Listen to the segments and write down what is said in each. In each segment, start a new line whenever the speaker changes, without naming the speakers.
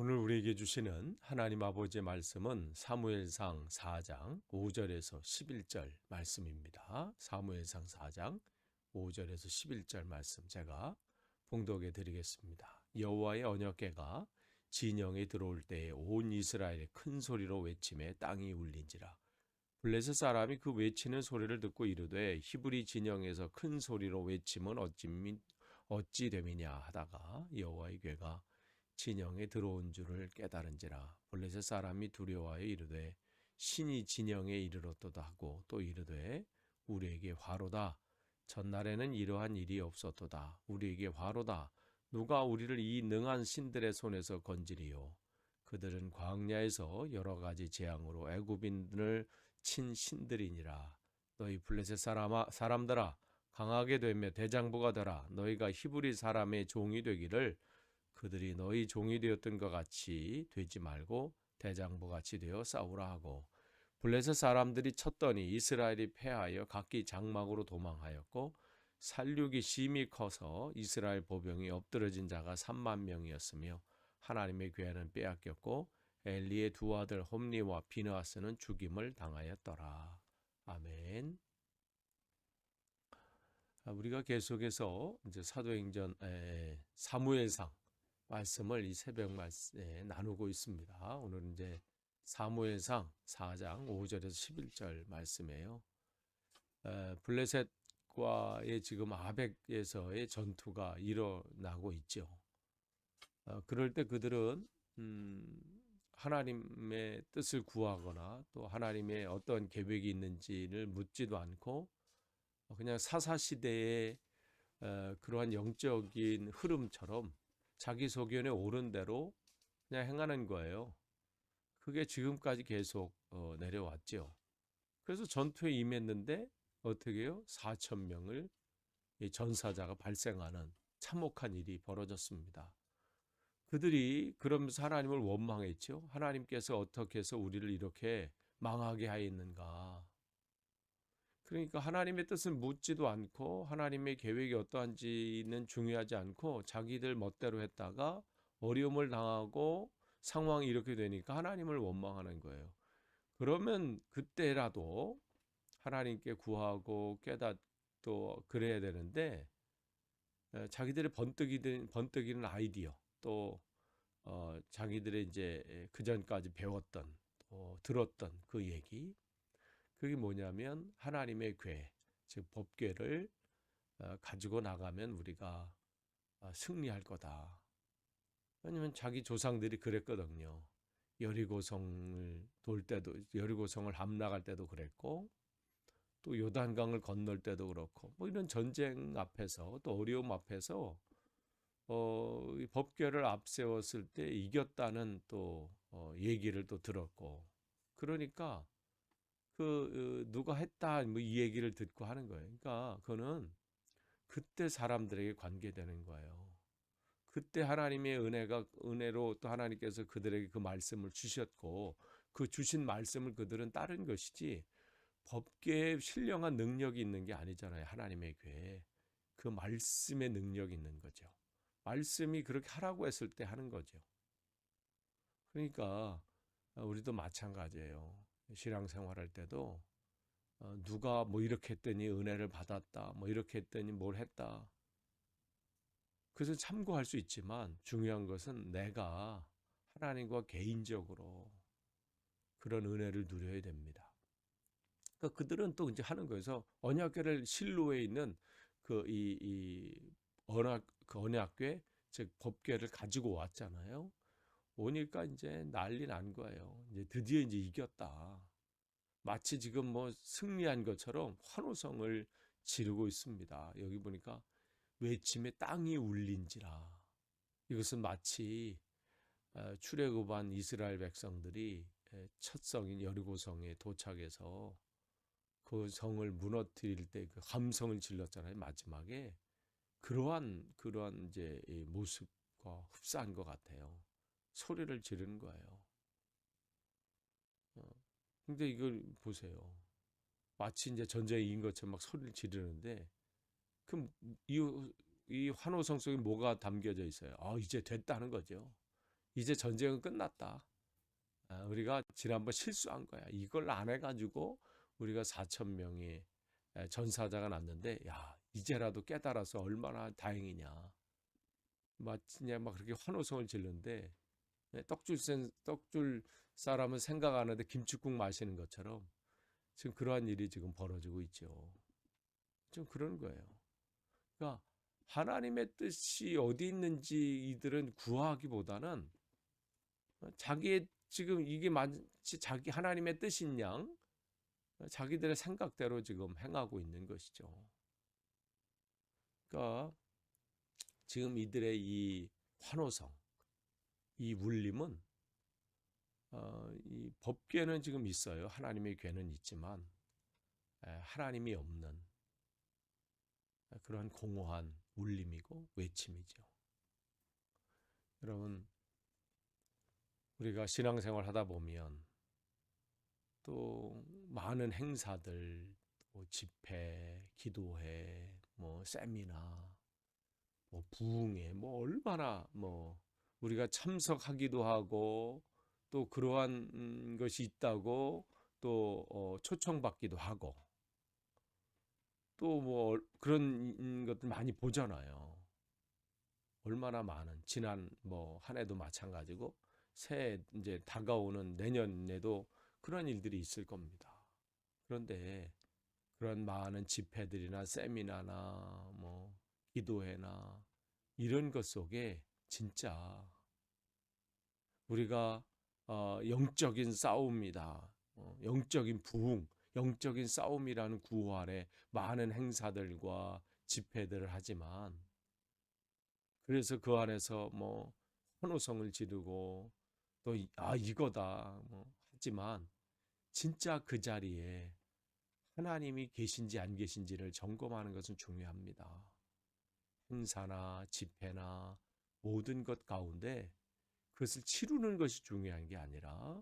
오늘 우리에게 주시는 하나님 아버지의 말씀은 사무엘상 4장 5절에서 11절 말씀입니다. 사무엘상 4장 5절에서 11절 말씀 제가 봉독해 드리겠습니다. 여호와의 언약궤가 진영에 들어올 때에 온 이스라엘의 큰 소리로 외침에 땅이 울린지라. 블레셋 사람이 그 외치는 소리를 듣고 이르되 히브리 진영에서 큰 소리로 외침은 어찌 됨이냐 하다가 여호와의 궤가 진영에 들어온 줄을 깨달은지라. 블레셋 사람이 두려워하여 이르되 신이 진영에 이르렀도다 하고 또 이르되 우리에게 화로다. 전날에는 이러한 일이 없었도다. 우리에게 화로다. 누가 우리를 이 능한 신들의 손에서 건지리요. 그들은 광야에서 여러 가지 재앙으로 애굽인들을 친 신들이니라. 너희 블레셋 사람들아 강하게 되며 대장부가 되라. 너희가 히브리 사람의 종이 되기를 그들이 너희 종이 되었던 것 같이 되지 말고 대장부 같이 되어 싸우라 하고. 블레셋 사람들이 쳤더니 이스라엘이 패하여 각기 장막으로 도망하였고 살육이 심히 커서 이스라엘 보병이 엎드러진 자가 3만 명이었으며 하나님의 궤는 빼앗겼고 엘리의 두 아들 홈리와 비느하스는 죽임을 당하였더라. 아멘. 우리가 계속해서 이제 사도행전 사무엘상 말씀을 이 새벽 말씀에 나누고 있습니다. 오늘은 이제 사무엘상 4장 5절에서 11절 말씀이에요. 블레셋과의 지금 아벡에서의 전투가 일어나고 있죠. 그럴 때 그들은 하나님의 뜻을 구하거나 또 하나님의 어떤 계획이 있는지를 묻지도 않고 그냥 사사시대의 그러한 영적인 흐름처럼 자기 소견에 옳은 대로 그냥 행하는 거예요. 그게 지금까지 계속 내려왔죠. 그래서 전투에 임했는데 어떻게 해요? 4천 명을 전사자가 발생하는 참혹한 일이 벌어졌습니다. 그들이 그러면서 하나님을 원망했죠. 하나님께서 어떻게 해서 우리를 이렇게 망하게 하였는가. 그러니까 하나님의 뜻을 묻지도 않고 하나님의 계획이 어떠한지는 중요하지 않고 자기들 멋대로 했다가 어려움을 당하고 상황이 이렇게 되니까 하나님을 원망하는 거예요. 그러면 그때라도 하나님께 구하고 깨닫고 그래야 되는데 자기들의 번뜩이는 아이디어 또 자기들의 이제 그 전까지 배웠던 또 들었던 그 얘기 그게 뭐냐면 하나님의 궤, 즉 법궤를 가지고 나가면 우리가 승리할 거다. 왜냐하면 자기 조상들이 그랬거든요. 여리고성을 돌 때도 여리고성을 함락할 때도 그랬고 또 요단강을 건널 때도 그렇고 뭐 이런 전쟁 앞에서 또 어려움 앞에서 이 법궤를 앞세웠을 때 이겼다는 또 얘기를 또 들었고 그러니까 누가 했다 뭐 이 얘기를 듣고 하는 거예요. 그러니까 그거는 그때 사람들에게 관계되는 거예요. 그때 하나님의 은혜로 또 하나님께서 그들에게 그 말씀을 주셨고 그 주신 말씀을 그들은 따른 것이지 법계에 신령한 능력이 있는 게 아니잖아요. 하나님의 궤에 그 말씀의 능력이 있는 거죠. 말씀이 그렇게 하라고 했을 때 하는 거죠. 그러니까 우리도 마찬가지예요. 신앙생활할 때도 누가 뭐 이렇게 했더니 은혜를 받았다. 뭐 이렇게 했더니 뭘 했다. 그래서 참고할 수 있지만 중요한 것은 내가 하나님과 개인적으로 그런 은혜를 누려야 됩니다. 그러니까 그들은 또 이제 하는 거예요. 그래서 언약궤를 실로에 있는 그 언약궤 즉 법궤를 가지고 왔잖아요. 오니까 이제 난리 난 거예요. 이제 드디어 이제 이겼다. 마치 지금 뭐 승리한 것처럼 환호성을 지르고 있습니다. 여기 보니까 외침에 땅이 울린지라. 이것은 마치 출애굽한 이스라엘 백성들이 첫 성인 여리고성에 도착해서 그 성을 무너뜨릴 때 그 함성을 질렀잖아요. 마지막에 그러한 이제 모습과 흡사한 것 같아요. 소리를 지르는 거예요. 근데 이걸 보세요. 마치 이제 전쟁에 이긴 것처럼 막 소리를 지르는데 그럼 이 환호성 속에 뭐가 담겨져 있어요? 이제 됐다는 거죠. 이제 전쟁은 끝났다. 우리가 지난번 실수한 거야. 이걸 안 해가지고 우리가 4천 명의 전사자가 났는데, 야, 이제라도 깨달아서 얼마나 다행이냐. 막 그렇게 환호성을 지르는데, 떡줄 사람은 생각 안 하는데 김칫국 마시는 것처럼 지금 그러한 일이 지금 벌어지고 있죠. 좀 그런 거예요. 그러니까 하나님의 뜻이 어디 있는지 이들은 구하기보다는 자기의 지금 이게 마치 자기 하나님의 뜻인 양 자기들의 생각대로 지금 행하고 있는 것이죠. 그러니까 지금 이들의 이 환호성, 이 울림은 이 법궤는 지금 있어요. 하나님의 궤는 있지만 하나님이 없는 그러한 공허한 울림이고 외침이죠. 여러분, 우리가 신앙생활 하다 보면 또 많은 행사들, 뭐 집회, 기도회, 뭐 세미나, 뭐 부흥회, 뭐 얼마나 뭐 우리가 참석하기도 하고 또 그러한 것이 있다고 또 초청받기도 하고 또 뭐 그런 것들 많이 보잖아요. 얼마나 많은 지난 뭐 한 해도 마찬가지고 새해 이제 다가오는 내년에도 그런 일들이 있을 겁니다. 그런데 그런 많은 집회들이나 세미나나 뭐 기도회나 이런 것 속에 진짜 우리가 영적인 싸움이다. 영적인 부흥, 영적인 싸움이라는 구호 아래 많은 행사들과 집회들을 하지만 그래서 그 안에서 뭐 환호성을 지르고 또 이거다 뭐 하지만 진짜 그 자리에 하나님이 계신지 안 계신지를 점검하는 것은 중요합니다. 행사나 집회나 모든 것 가운데 그것을 치르는 것이 중요한 게 아니라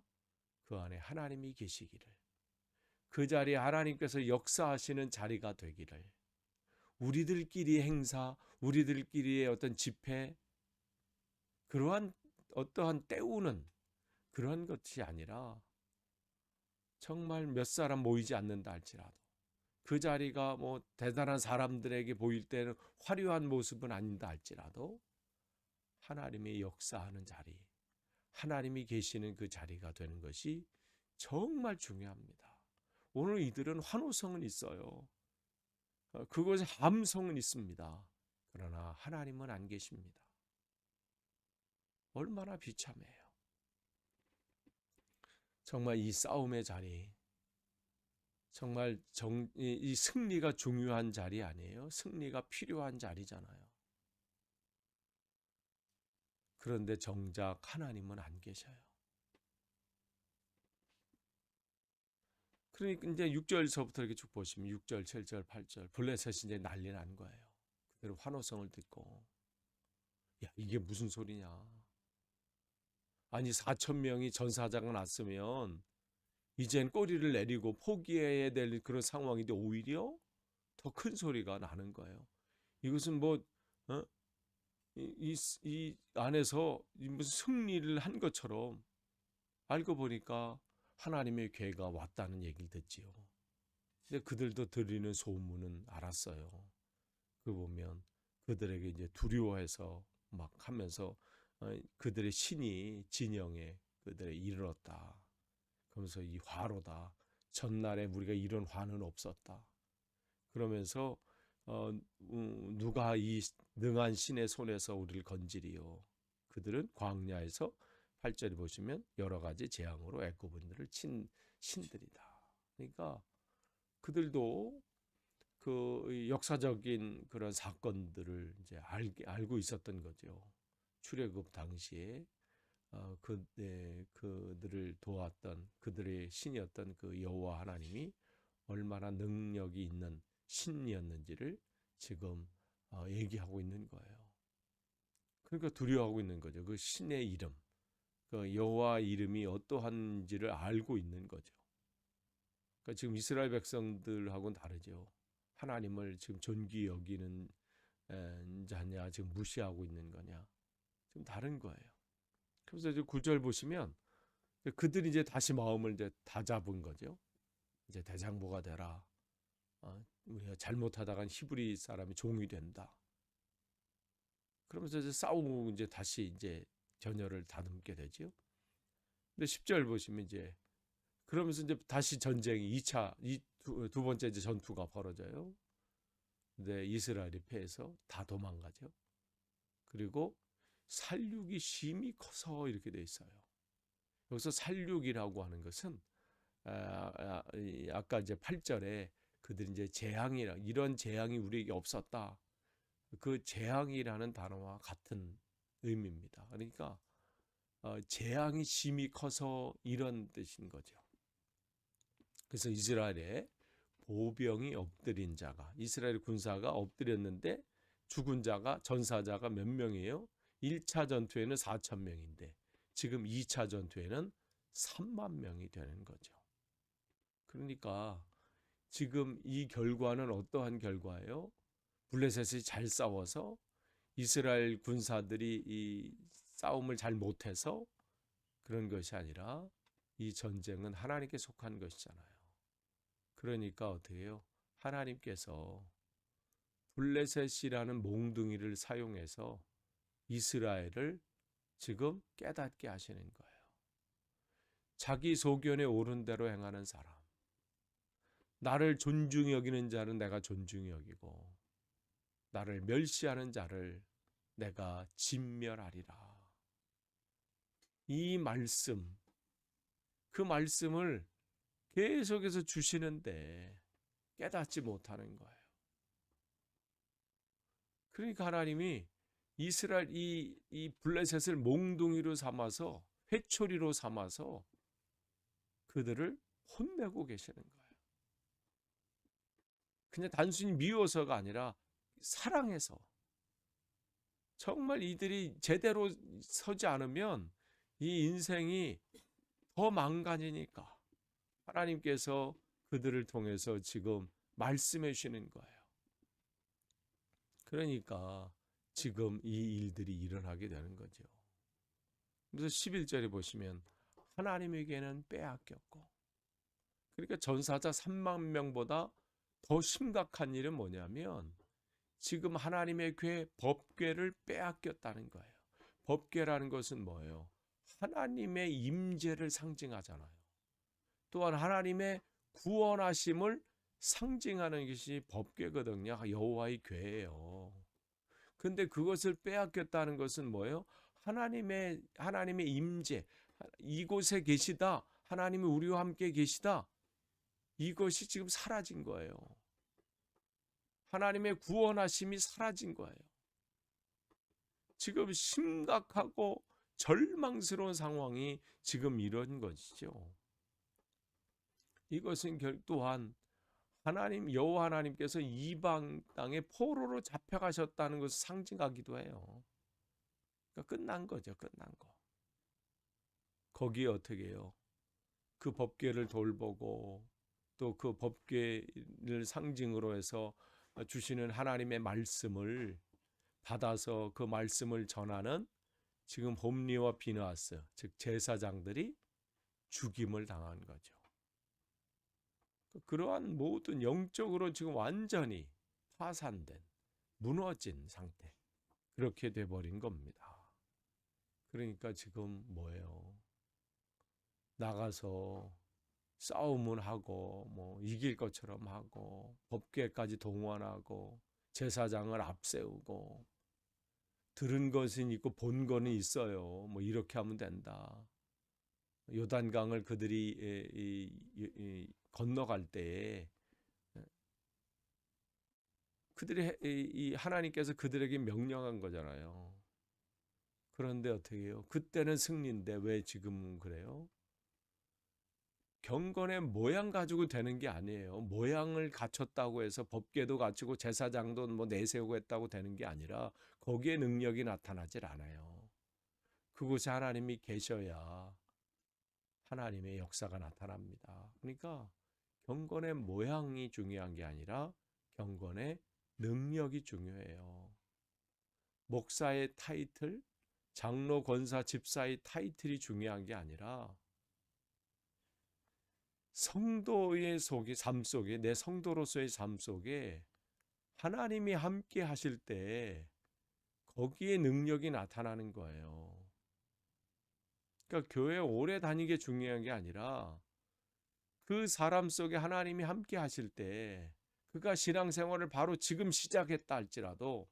그 안에 하나님이 계시기를 그 자리에 하나님께서 역사하시는 자리가 되기를 우리들끼리 행사, 우리들끼리의 어떤 집회 그러한 어떠한 때우는 그런 것이 아니라 정말 몇 사람 모이지 않는다 할지라도 그 자리가 뭐 대단한 사람들에게 보일 때는 화려한 모습은 아닌다 할지라도 하나님의 역사하는 자리, 하나님이 계시는 그 자리가 되는 것이 정말 중요합니다. 오늘 이들은 환호성은 있어요. 그것에 함성은 있습니다. 그러나 하나님은 안 계십니다. 얼마나 비참해요. 정말 이 싸움의 자리, 정말 이 승리가 중요한 자리 아니에요? 승리가 필요한 자리잖아요. 그런데 정작 하나님은 안 계셔요. 그러니까 이제 6절서부터 이렇게 쭉 보시면 6절, 7절, 8절 블레셋이 이제 난리 난 거예요. 그대로 환호성을 듣고 야 이게 무슨 소리냐. 아니 4천 명이 전사자가 났으면 이젠 꼬리를 내리고 포기해야 될 그런 상황인데 오히려 더 큰 소리가 나는 거예요. 이것은 뭐 어? 이 안에서 무슨 승리를 한 것처럼 알고 보니까 하나님의 괴가 왔다는 얘기를 듣지요. 근데 그들도 들리는 소문은 알았어요. 그 보면 그들에게 이제 두려워해서 막 하면서 그들의 신이 진영에 그들에 이르렀다. 그러면서 이 화로다. 전날에 우리가 이런 화는 없었다. 그러면서 누가 이 능한 신의 손에서 우리를 건지리요. 그들은 광야에서 8절에 보시면 여러 가지 재앙으로 애굽인들을 친 신들이다. 그러니까 그들도 그 역사적인 그런 사건들을 이제 알고 있었던 거죠. 출애굽 당시에 그들을 도왔던 그들의 신이었던 그 여호와 하나님이 얼마나 능력이 있는 신이었는지를 지금 얘기하고 있는 거예요. 그러니까 두려워하고 있는 거죠. 그 신의 이름, 그 여호와 이름이 어떠한지를 알고 있는 거죠. 그러니까 지금 이스라엘 백성들하고는 다르죠. 하나님을 지금 존귀 여기는 자냐, 지금 무시하고 있는 거냐, 좀 다른 거예요. 그래서 이제 9절 보시면 그들이 이제 다시 마음을 이제 다잡은 거죠. 이제 대장부가 되라. 우리가 잘못하다간 히브리 사람이 종이 된다. 그러면서 이제 싸우고 이제 다시 이제 전열을 다듬게 되죠. 근데 10절 보시면 이제 그러면서 이제 다시 전쟁이 2차 두 번째 이제 전투가 벌어져요. 근데 이스라엘이 패해서 다 도망가죠. 그리고 살육이 심히 커서 이렇게 돼 있어요. 여기서 살육이라고 하는 것은 아까 이제 8절에 그들이 이제 재앙이라 이런 재앙이 우리에게 없었다. 그 재앙이라는 단어와 같은 의미입니다. 그러니까 재앙이 심히 커서 이런 뜻인 거죠. 그래서 이스라엘에 보병이 엎드린 자가 이스라엘 군사가 엎드렸는데 죽은 자가 전사자가 몇 명이에요? 1차 전투에는 4천 명인데 지금 2차 전투에는 3만 명이 되는 거죠. 그러니까 지금 이 결과는 어떠한 결과예요? 블레셋이 잘 싸워서 이스라엘 군사들이 이 싸움을 잘 못해서 그런 것이 아니라 이 전쟁은 하나님께 속한 것이잖아요. 그러니까 어떻게 해요? 하나님께서 블레셋이라는 몽둥이를 사용해서 이스라엘을 지금 깨닫게 하시는 거예요. 자기 소견에 옳은 대로 행하는 사람, 나를 존중히 여기는 자는 내가 존중히 여기고 나를 멸시하는 자를 내가 진멸하리라. 이 말씀, 그 말씀을 계속해서 주시는데 깨닫지 못하는 거예요. 그러니까 하나님이 이스라엘 이 블레셋을 몽둥이로 삼아서 회초리로 삼아서 그들을 혼내고 계시는 거예요. 그냥 단순히 미워서가 아니라 사랑해서 정말 이들이 제대로 서지 않으면 이 인생이 더 망가지니까 하나님께서 그들을 통해서 지금 말씀해 주시는 거예요. 그러니까 지금 이 일들이 일어나게 되는 거죠. 그래서 11절에 보시면 하나님에게는 빼앗겼고, 그러니까 전사자 3만 명보다 더 심각한 일은 뭐냐면 지금 하나님의 법궤를 빼앗겼다는 거예요. 법궤라는 것은 뭐예요? 하나님의 임재를 상징하잖아요. 또한 하나님의 구원하심을 상징하는 것이 법궤거든요. 여호와의 궤예요. 근데 그것을 빼앗겼다는 것은 뭐예요? 하나님의 임재, 이곳에 계시다. 하나님이 우리와 함께 계시다. 이것이 지금 사라진 거예요. 하나님의 구원하심이 사라진 거예요. 지금 심각하고 절망스러운 상황이 지금 이런 것이죠. 이것은 또한 하나님 여호와 하나님께서 이방 땅에 포로로 잡혀가셨다는 것을 상징하기도 해요. 그러니까 끝난 거죠. 끝난 거. 거기에 어떻게 해요? 그 법궤를 돌보고 또 그 법궤를 상징으로 해서 주시는 하나님의 말씀을 받아서 그 말씀을 전하는 지금 홈리와 비느하스, 즉 제사장들이 죽임을 당한 거죠. 그러한 모든 영적으로 지금 완전히 파산된, 무너진 상태, 그렇게 돼버린 겁니다. 그러니까 지금 뭐예요? 나가서 싸움을 하고 뭐 이길 것처럼 하고 법궤까지 동원하고 제사장을 앞세우고 들은 것은 있고 본 거는 있어요. 뭐 이렇게 하면 된다. 요단강을 그들이 건너갈 때에 그들이 하나님께서 그들에게 명령한 거잖아요. 그런데 어떻게 해요? 그때는 승리인데 왜 지금은 그래요? 경건의 모양 가지고 되는 게 아니에요. 모양을 갖췄다고 해서 법궤도 갖추고 제사장도 뭐 내세우고 했다고 되는 게 아니라 거기에 능력이 나타나질 않아요. 그곳에 하나님이 계셔야 하나님의 역사가 나타납니다. 그러니까 경건의 모양이 중요한 게 아니라 경건의 능력이 중요해요. 목사의 타이틀, 장로, 권사, 집사의 타이틀이 중요한 게 아니라 성도의 삶 속에, 내 성도로서의 삶 속에 하나님이 함께 하실 때 거기에 능력이 나타나는 거예요. 그러니까 교회 오래 다니는 게 중요한 게 아니라 그 사람 속에 하나님이 함께 하실 때 그가 신앙생활을 바로 지금 시작했다 할지라도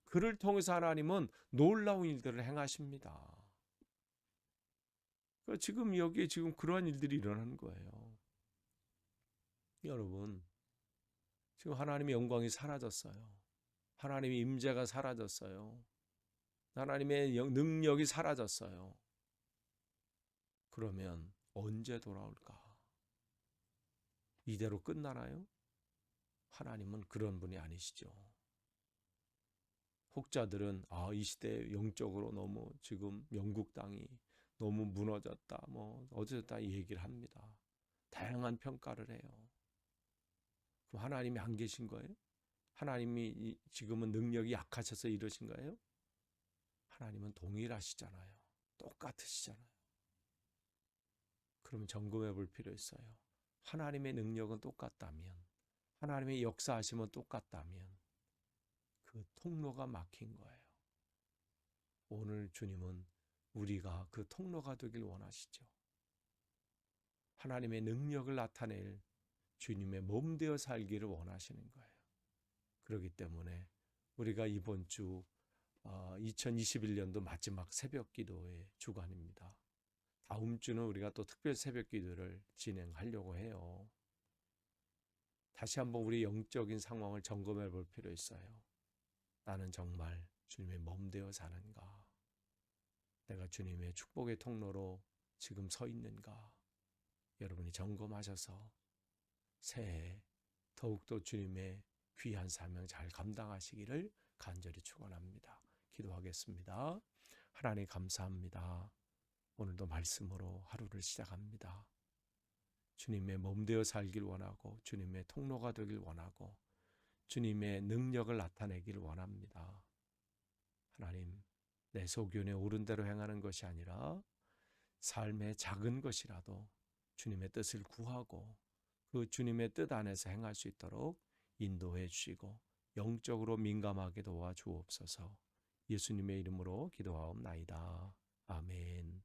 그를 통해서 하나님은 놀라운 일들을 행하십니다. 그러니까 지금 여기에 지금 그러한 일들이 일어나는 거예요. 여러분, 지금 하나님의 영광이 사라졌어요. 하나님의 임재가 사라졌어요. 하나님의 능력이 사라졌어요. 그러면 언제 돌아올까? 이대로 끝나나요? 하나님은 그런 분이 아니시죠. 혹자들은 이 시대에 영적으로 너무 지금 영국 땅이 너무 무너졌다, 어쩌다 얘기를 합니다. 다양한 평가를 해요. 그럼 하나님이 안 계신 거예요? 하나님이 지금은 능력이 약하셔서 이러신 거예요? 하나님은 동일하시잖아요. 똑같으시잖아요. 그러면 점검해 볼 필요 있어요. 하나님의 능력은 똑같다면, 하나님의 역사하심은 똑같다면 그 통로가 막힌 거예요. 오늘 주님은 우리가 그 통로가 되길 원하시죠. 하나님의 능력을 나타낼 주님의 몸 되어 살기를 원하시는 거예요. 그렇기 때문에 우리가 이번 주 2021년도 마지막 새벽 기도의 주간입니다. 다음 주는 우리가 또 특별 새벽 기도를 진행하려고 해요. 다시 한번 우리 영적인 상황을 점검해 볼 필요 있어요. 나는 정말 주님의 몸 되어 사는가? 내가 주님의 축복의 통로로 지금 서 있는가? 여러분이 점검하셔서 새해 더욱더 주님의 귀한 사명 잘 감당하시기를 간절히 축원합니다. 기도하겠습니다. 하나님 감사합니다. 오늘도 말씀으로 하루를 시작합니다. 주님의 몸 되어 살길 원하고 주님의 통로가 되길 원하고 주님의 능력을 나타내길 원합니다. 하나님, 내 소견에 옳은 대로 행하는 것이 아니라 삶의 작은 것이라도 주님의 뜻을 구하고 그 주님의 뜻 안에서 행할 수 있도록 인도해 주시고 영적으로 민감하게 도와주옵소서. 예수님의 이름으로 기도하옵나이다. 아멘.